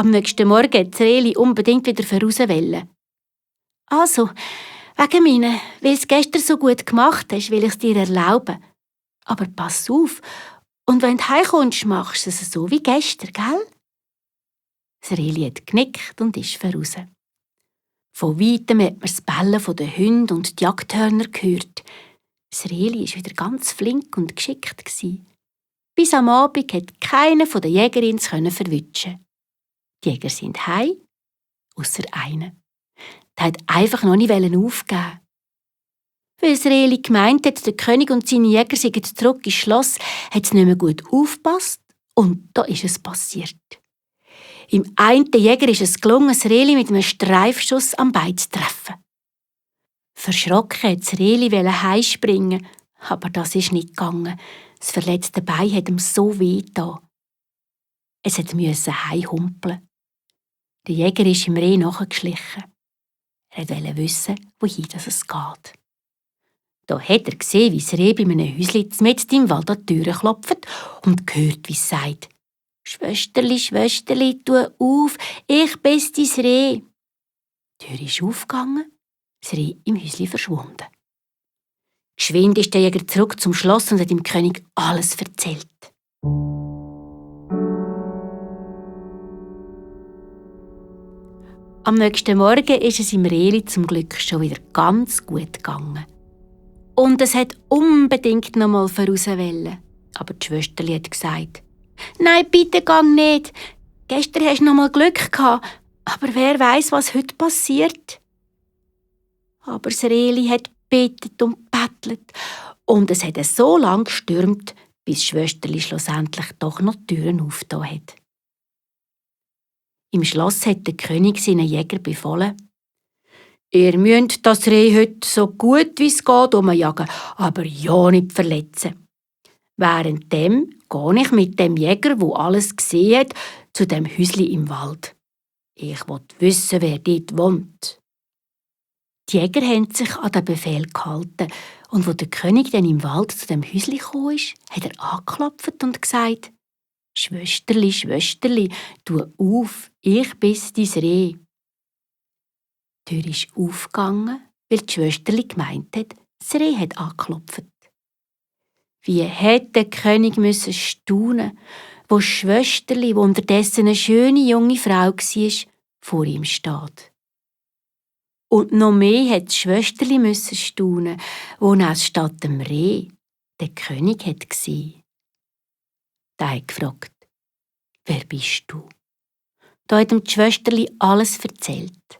Am nächsten Morgen wollte Reli unbedingt wieder voraus. Also, wegen meinen, weil du es gestern so gut gemacht hast, will ich es dir erlauben. Aber pass auf, und wenn du heimkommst, machst du es so wie gestern, gell? Das Reli hat genickt und ist voraus. Von weitem hat man das Bellen der Hunde und die Jagdhörner gehört. Das Reli war wieder ganz flink und geschickt. Bis am Abend konnte keiner von den Jägerinnen verwutschen. Die Jäger sind heim, ausser einer. Der hat einfach noch nicht aufgeben. Weil das Reli gemeint hat, der König und seine Jäger seien zurück ins Schloss, hat es nicht mehr gut aufgepasst und da ist es passiert. Im einen Jäger ist es gelungen, das Reli mit einem Streifschuss am Bein zu treffen. Verschrocken wollte das Reli heimspringen, aber das ist nicht gegangen. Das verletzte Bein hat ihm so weh getan. Es musste heimhumpeln. Der Jäger ist im Reh nachgeschlichen. Er wollte wissen, wohin es geht. Da hat er gesehen, wie das Reh bei einem Häuschen mitten im Wald an die Tür klopft und gehört, wie es sagt: «Schwesterli, Schwesterli, tu auf, ich bin's, dein Reh.» Die Tür ist aufgegangen, das Reh im Häuschen verschwunden. Geschwind ist der Jäger zurück zum Schloss und hat dem König alles erzählt. Am nächsten Morgen ist es im Rehli zum Glück schon wieder ganz gut gegangen. Und es hat unbedingt noch mal voraus wollen. Aber die Schwesterli hat gesagt: «Nein, bitte gang nicht. Gestern hast du noch mal Glück gehabt, aber wer weiss, was heute passiert.» Aber das Rehli hat gebetet und bettelt und es hat so lange gestürmt, bis das Schwesterli schlussendlich doch noch die Türen aufgetan hat. Im Schloss hat der König seinen Jäger befohlen: «Ihr müsst das Reh heute so gut wie es geht umjagen, aber ja nicht verletzen. Währenddem gehe ich mit dem Jäger, der alles gesehen hat, zu dem Häusli im Wald. Ich will wissen, wer dort wohnt.» Die Jäger haben sich an den Befehl gehalten und als der König dann im Wald zu dem Häusli kam, hat er angeklopft und gesagt: «Schwesterli, Schwesterli, tu auf, ich bin's, dein Reh.» Die Tür ist aufgegangen, weil die Schwesterli gemeint hat, das Reh hat angeklopft. Wie hätte der König staunen, wo das Schwesterli, wo unterdessen eine schöne junge Frau war, vor ihm steht. Und noch mehr hat das Schwesterli staunen, wo er statt dem Reh den König gesehen. Der hat gefragt: «Wer bist du?» Da hat ihm die Schwesterli alles erzählt.